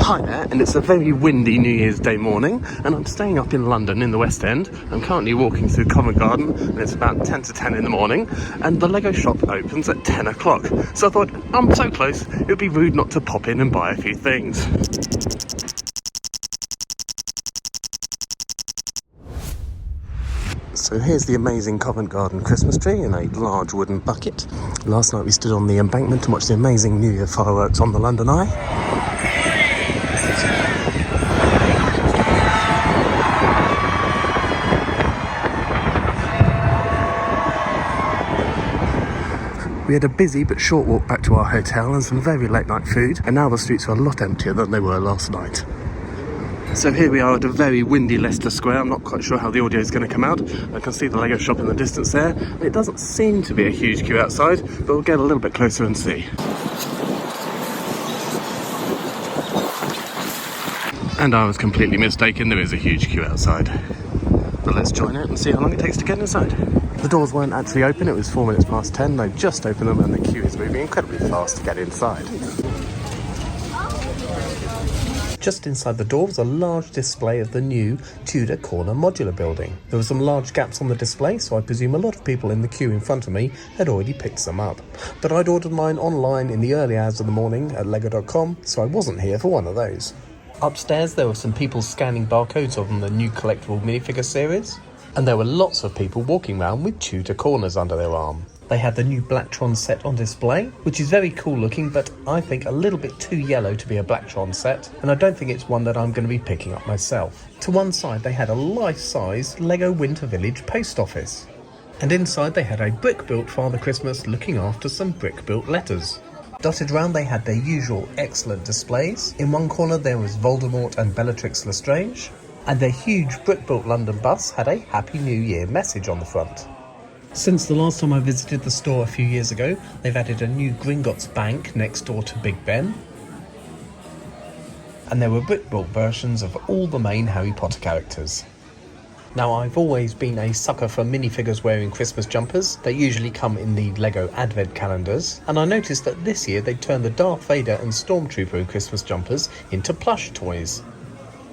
Hi there, and it's a very windy New Year's Day morning, and I'm staying up in London in the West End. I'm currently walking through Covent Garden, and it's about 10 to 10 in the morning, and the Lego shop opens at 10 o'clock. So I thought, I'm so close, it would be rude not to pop in and buy a few things. So here's the amazing Covent Garden Christmas tree in a large wooden bucket. Last night we stood on the embankment to watch the amazing New Year fireworks on the London Eye. We had a busy but short walk back to our hotel and some very late night food, and now the streets are a lot emptier than they were last night. So here we are at a very windy Leicester Square. I'm not quite sure how the audio is going to come out. I can see the Lego shop in the distance there. It doesn't seem to be a huge queue outside, but we'll get a little bit closer and see. And I was completely mistaken, there is a huge queue outside. But let's join it and see how long it takes to get inside. The doors weren't actually open, it was 4 minutes past 10. They just opened them and the queue is moving incredibly fast to get inside. Just inside the door was a large display of the new Tudor corner modular building. There were some large gaps on the display, so I presume a lot of people in the queue in front of me had already picked some up. But I'd ordered mine online in the early hours of the morning at lego.com, so I wasn't here for one of those. Upstairs there were some people scanning barcodes on the new collectible minifigure series, and there were lots of people walking around with Tudor corners under their arm. They had the new Blacktron set on display, which is very cool looking, but I think a little bit too yellow to be a Blacktron set, and I don't think it's one that I'm going to be picking up myself. To one side they had a life-size Lego Winter Village post office, and inside they had a brick-built Father Christmas looking after some brick-built letters. Dotted around they had their usual excellent displays. In one corner there was Voldemort and Bellatrix Lestrange, and their huge brick-built London bus had a Happy New Year message on the front. Since the last time I visited the store a few years ago, they've added a new Gringotts Bank next door to Big Ben, and there were brick-built versions of all the main Harry Potter characters. Now, I've always been a sucker for minifigures wearing Christmas jumpers. They usually come in the Lego Advent calendars, and I noticed that this year they turned the Darth Vader and Stormtrooper Christmas jumpers into plush toys.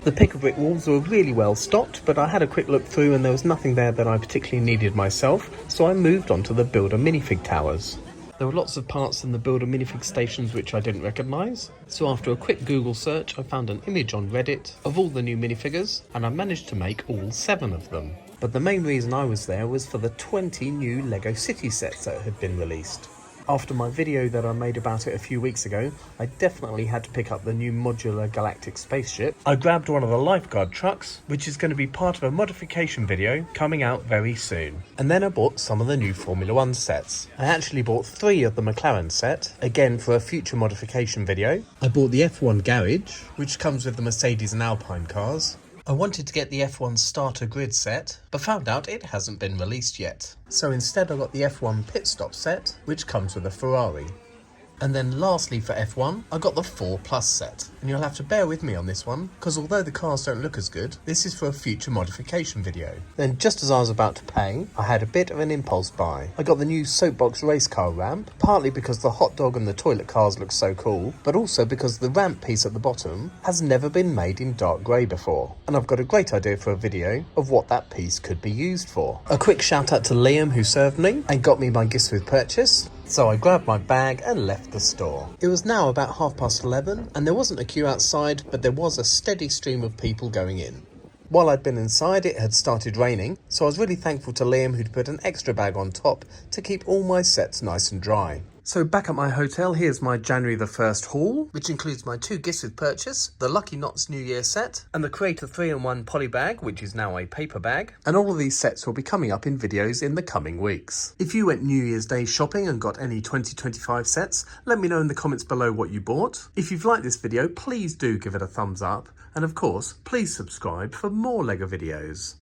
The pick-a-brick walls were really well stocked, but I had a quick look through and there was nothing there that I particularly needed myself, so I moved on to the Builder minifig towers. There were lots of parts in the Builder minifig stations which I didn't recognise, so after a quick Google search I found an image on Reddit of all the new minifigures, and I managed to make all 7 of them. But the main reason I was there was for the 20 new Lego City sets that had been released. After my video that I made about it a few weeks ago, I definitely had to pick up the new modular galactic spaceship. I grabbed one of the lifeguard trucks, which is going to be part of a modification video coming out very soon. And then I bought some of the new Formula 1 sets. I actually bought 3 of the McLaren set, again for a future modification video. I bought the F1 garage, which comes with the Mercedes and Alpine cars. I wanted to get the F1 starter grid set, but found out it hasn't been released yet. So instead I got the F1 pit stop set, which comes with a Ferrari. And then lastly for F1, I got the 4 Plus set. And you'll have to bear with me on this one, because although the cars don't look as good, this is for a future modification video. Then just as I was about to pay, I had a bit of an impulse buy. I got the new Soapbox race car ramp, partly because the hot dog and the toilet cars look so cool, but also because the ramp piece at the bottom has never been made in dark grey before. And I've got a great idea for a video of what that piece could be used for. A quick shout out to Liam who served me and got me my gifts with purchase. So I grabbed my bag and left the store. It was now about 11:30 and there wasn't a queue outside, but there was a steady stream of people going in. While I'd been inside, it had started raining, so I was really thankful to Liam who'd put an extra bag on top to keep all my sets nice and dry. So back at my hotel, here's my January the 1st haul, which includes my 2 gifts with purchase, the Lucky Knots New Year set, and the Creator 3-in-1 poly bag, which is now a paper bag. And all of these sets will be coming up in videos in the coming weeks. If you went New Year's Day shopping and got any 2025 sets, let me know in the comments below what you bought. If you've liked this video, please do give it a thumbs up. And of course, please subscribe for more LEGO videos.